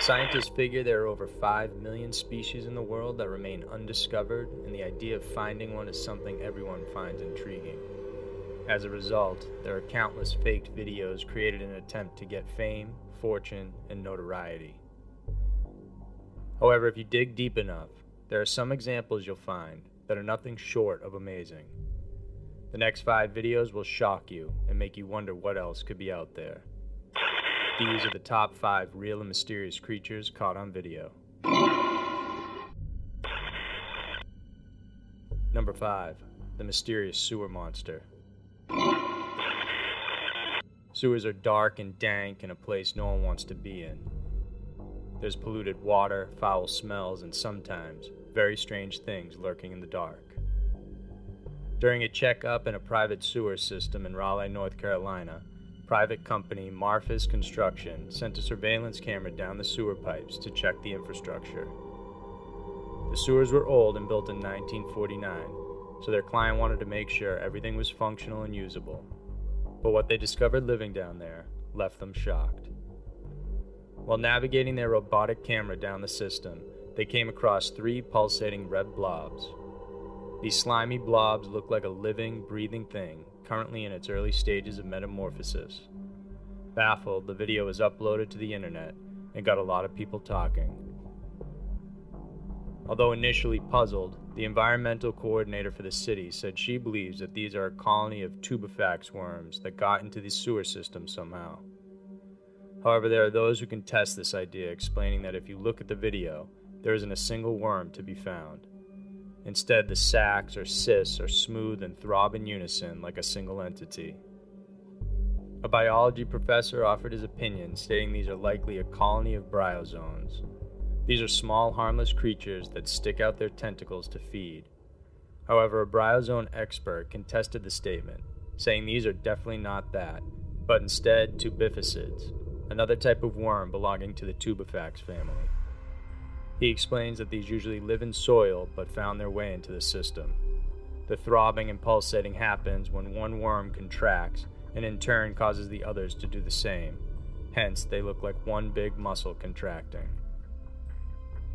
Scientists figure there are over 5 million species in the world that remain undiscovered, and the idea of finding one is something everyone finds intriguing. As a result, there are countless faked videos created in an attempt to get fame, fortune, and notoriety. However, if you dig deep enough, there are some examples you'll find that are nothing short of amazing. The next 5 videos will shock you and make you wonder what else could be out there. These are the top 5 real and mysterious creatures caught on video. Number 5. The mysterious sewer monster. Sewers are dark and dank and a place no one wants to be in. There's polluted water, foul smells, and sometimes very strange things lurking in the dark. During a checkup in a private sewer system in Raleigh, North Carolina, private company Marfis Construction sent a surveillance camera down the sewer pipes to check the infrastructure. The sewers were old and built in 1949, so their client wanted to make sure everything was functional and usable. But what they discovered living down there left them shocked. While navigating their robotic camera down the system, they came across 3 pulsating red blobs. These slimy blobs look like a living, breathing thing, currently in its early stages of metamorphosis. Baffled, the video was uploaded to the internet and got a lot of people talking. Although initially puzzled, the environmental coordinator for the city said she believes that these are a colony of tubifax worms that got into the sewer system somehow. However, there are those who contest this idea, explaining that if you look at the video, there isn't a single worm to be found. Instead, the sacs or cysts are smooth and throb in unison like a single entity. A biology professor offered his opinion, stating these are likely a colony of bryozoans. These are small, harmless creatures that stick out their tentacles to feed. However, a bryozoan expert contested the statement, saying these are definitely not that, but instead tubificids, another type of worm belonging to the tubifax family. He explains that these usually live in soil but found their way into the system. The throbbing and pulsating happens when one worm contracts and in turn causes the others to do the same. Hence, they look like one big muscle contracting.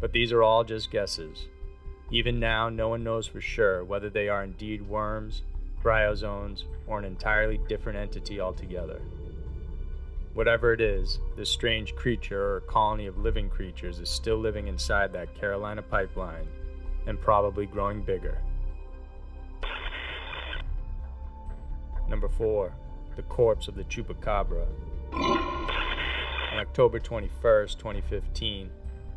But these are all just guesses. Even now, no one knows for sure whether they are indeed worms, bryozoans, or an entirely different entity altogether. Whatever it is, this strange creature or colony of living creatures is still living inside that Carolina pipeline and probably growing bigger. Number 4. The corpse of the Chupacabra. On October 21st, 2015,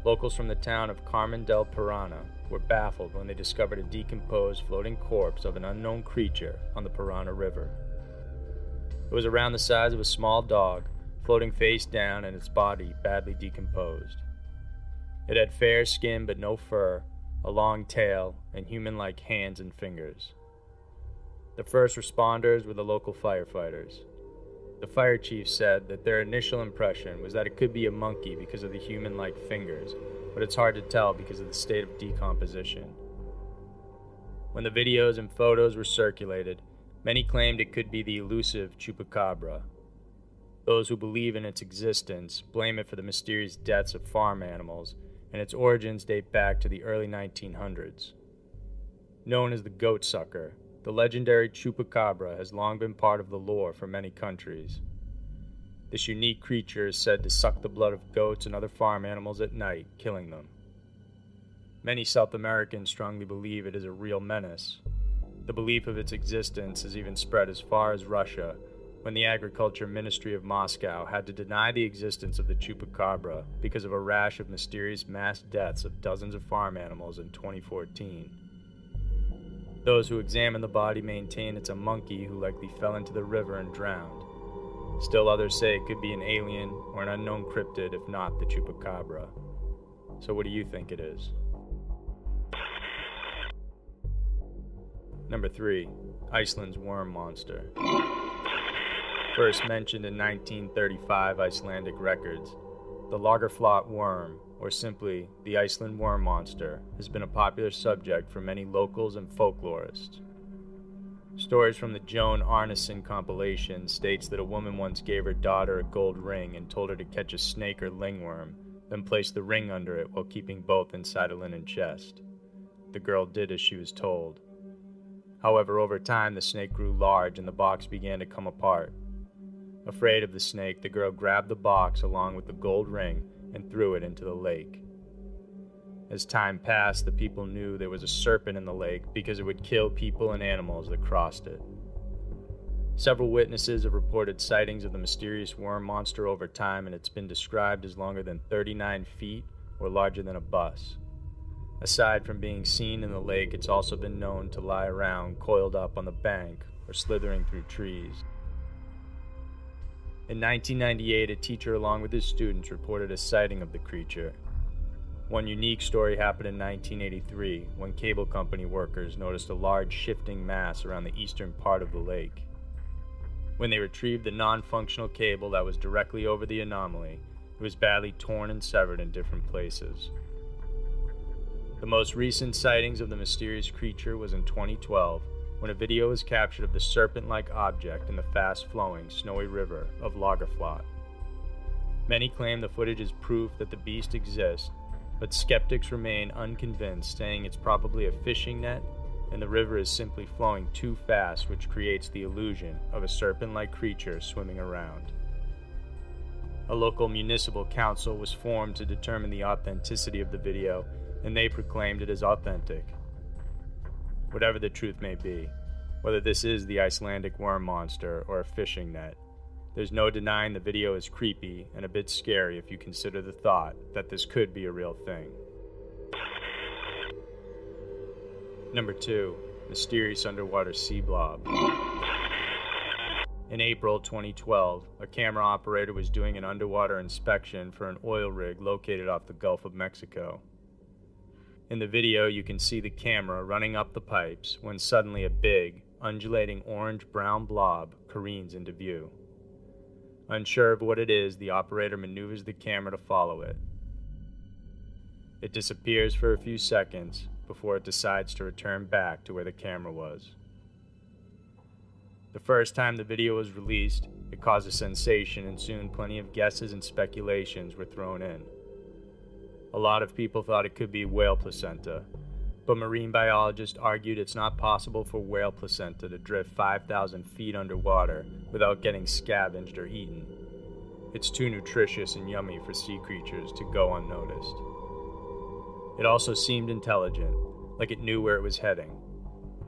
locals from the town of Carmen del Parana were baffled when they discovered a decomposed floating corpse of an unknown creature on the Parana River. It was around the size of a small dog, floating face down and its body badly decomposed. It had fair skin but no fur, a long tail, and human-like hands and fingers. The first responders were the local firefighters. The fire chief said that their initial impression was that it could be a monkey because of the human-like fingers, but it's hard to tell because of the state of decomposition. When the videos and photos were circulated, many claimed it could be the elusive Chupacabra. Those who believe in its existence blame it for the mysterious deaths of farm animals, and its origins date back to the early 1900s. Known as the goat sucker, the legendary Chupacabra has long been part of the lore for many countries. This unique creature is said to suck the blood of goats and other farm animals at night, killing them. Many South Americans strongly believe it is a real menace. The belief of its existence has even spread as far as Russia, when the Agriculture Ministry of Moscow had to deny the existence of the Chupacabra because of a rash of mysterious mass deaths of dozens of farm animals in 2014. Those who examine the body maintain it's a monkey who likely fell into the river and drowned. Still others say it could be an alien or an unknown cryptid if not the Chupacabra. So what do you think it is? Number 3. Iceland's worm monster. First mentioned in 1935 Icelandic records, the Lagerflot worm, or simply the Iceland worm monster, has been a popular subject for many locals and folklorists. Stories from the Joan Arneson compilation states that a woman once gave her daughter a gold ring and told her to catch a snake or lingworm, then placed the ring under it while keeping both inside a linen chest. The girl did as she was told. However, over time, the snake grew large and the box began to come apart. Afraid of the snake, the girl grabbed the box along with the gold ring and threw it into the lake. As time passed, the people knew there was a serpent in the lake because it would kill people and animals that crossed it. Several witnesses have reported sightings of the mysterious worm monster over time, and it's been described as longer than 39 feet or larger than a bus. Aside from being seen in the lake, it's also been known to lie around coiled up on the bank or slithering through trees. In 1998, a teacher along with his students reported a sighting of the creature. One unique story happened in 1983 when cable company workers noticed a large shifting mass around the eastern part of the lake. When they retrieved the non-functional cable that was directly over the anomaly, it was badly torn and severed in different places. The most recent sightings of the mysterious creature was in 2012, when a video was captured of the serpent-like object in the fast-flowing, snowy river of Lagerflot. Many claim the footage is proof that the beast exists, but skeptics remain unconvinced, saying it's probably a fishing net and the river is simply flowing too fast, which creates the illusion of a serpent-like creature swimming around. A local municipal council was formed to determine the authenticity of the video, and they proclaimed it as authentic. Whatever the truth may be, whether this is the Icelandic worm monster or a fishing net, there's no denying the video is creepy and a bit scary if you consider the thought that this could be a real thing. Number 2. Mysterious underwater sea blob. In April 2012, a camera operator was doing an underwater inspection for an oil rig located off the Gulf of Mexico. In the video, you can see the camera running up the pipes when suddenly a big, undulating orange-brown blob careens into view. Unsure of what it is, the operator maneuvers the camera to follow it. It disappears for a few seconds before it decides to return back to where the camera was. The first time the video was released, it caused a sensation, and soon plenty of guesses and speculations were thrown in. A lot of people thought it could be whale placenta, but marine biologists argued it's not possible for whale placenta to drift 5,000 feet underwater without getting scavenged or eaten. It's too nutritious and yummy for sea creatures to go unnoticed. It also seemed intelligent, like it knew where it was heading.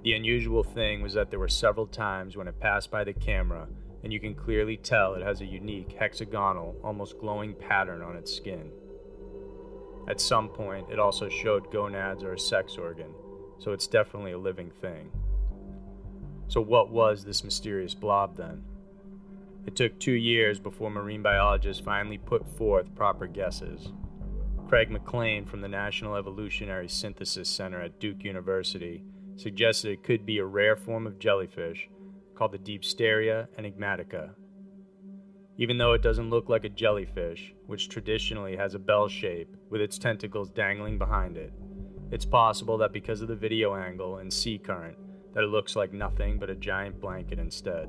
The unusual thing was that there were several times when it passed by the camera, and you can clearly tell it has a unique hexagonal, almost glowing pattern on its skin. At some point, it also showed gonads or a sex organ, so it's definitely a living thing. So what was this mysterious blob then? It took 2 years before marine biologists finally put forth proper guesses. Craig McLean from the National Evolutionary Synthesis Center at Duke University suggested it could be a rare form of jellyfish called the Deepsteria enigmatica. Even though it doesn't look like a jellyfish, which traditionally has a bell shape with its tentacles dangling behind it, it's possible that because of the video angle and sea current, that it looks like nothing but a giant blanket instead.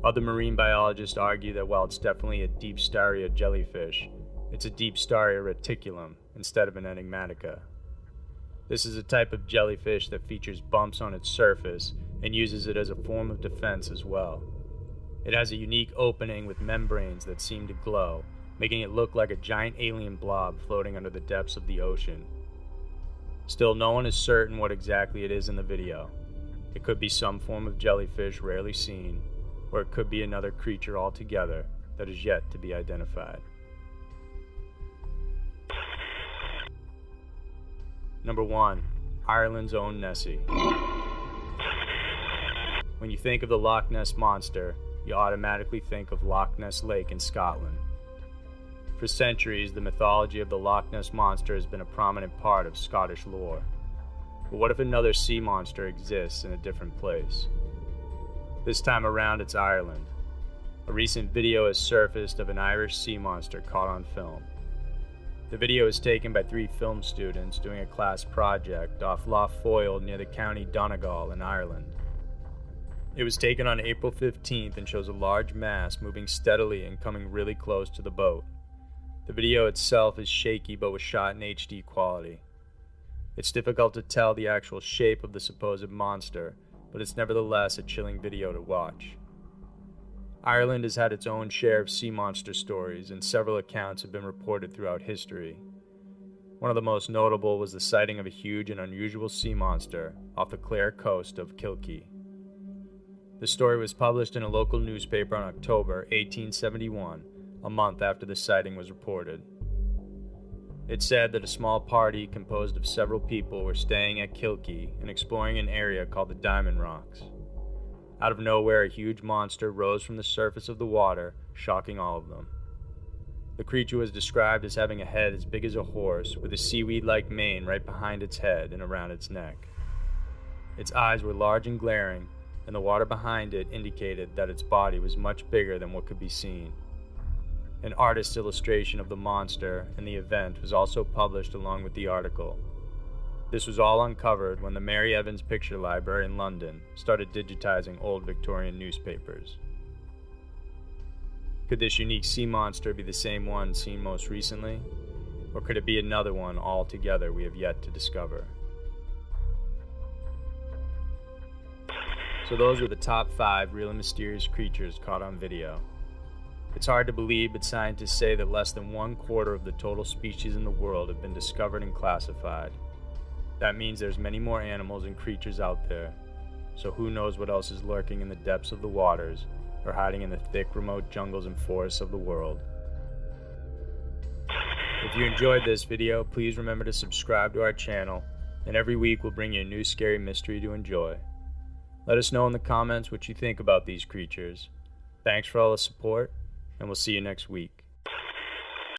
Other marine biologists argue that while it's definitely a Deepsteria jellyfish, it's a Deepsteria reticulum instead of an enigmatica. This is a type of jellyfish that features bumps on its surface and uses it as a form of defense as well. It has a unique opening with membranes that seem to glow, making it look like a giant alien blob floating under the depths of the ocean. Still, no one is certain what exactly it is in the video. It could be some form of jellyfish rarely seen, or it could be another creature altogether that is yet to be identified. Number 1. Ireland's own Nessie. When you think of the Loch Ness Monster, you automatically think of Loch Ness Lake in Scotland. For centuries, the mythology of the Loch Ness Monster has been a prominent part of Scottish lore. But what if another sea monster exists in a different place? This time around, it's Ireland. A recent video has surfaced of an Irish sea monster caught on film. The video is taken by 3 film students doing a class project off Lough Foyle near the county Donegal in Ireland. It was taken on April 15th and shows a large mass moving steadily and coming really close to the boat. The video itself is shaky but was shot in HD quality. It's difficult to tell the actual shape of the supposed monster, but it's nevertheless a chilling video to watch. Ireland has had its own share of sea monster stories, and several accounts have been reported throughout history. One of the most notable was the sighting of a huge and unusual sea monster off the Clare coast of Kilkee. The story was published in a local newspaper on October 1871, a month after the sighting was reported. It said that a small party composed of several people were staying at Kilkee and exploring an area called the Diamond Rocks. Out of nowhere, a huge monster rose from the surface of the water, shocking all of them. The creature was described as having a head as big as a horse, with a seaweed-like mane right behind its head and around its neck. Its eyes were large and glaring, and the water behind it indicated that its body was much bigger than what could be seen. An artist's illustration of the monster and the event was also published along with the article. This was all uncovered when the Mary Evans Picture Library in London started digitizing old Victorian newspapers. Could this unique sea monster be the same one seen most recently? Or could it be another one altogether we have yet to discover? So those were the top 5 real and mysterious creatures caught on video. It's hard to believe, but scientists say that less than 1/4 of the total species in the world have been discovered and classified. That means there's many more animals and creatures out there, so who knows what else is lurking in the depths of the waters or hiding in the thick, remote jungles and forests of the world. If you enjoyed this video, please remember to subscribe to our channel, and every week we'll bring you a new scary mystery to enjoy. Let us know in the comments what you think about these creatures. Thanks for all the support, and we'll see you next week.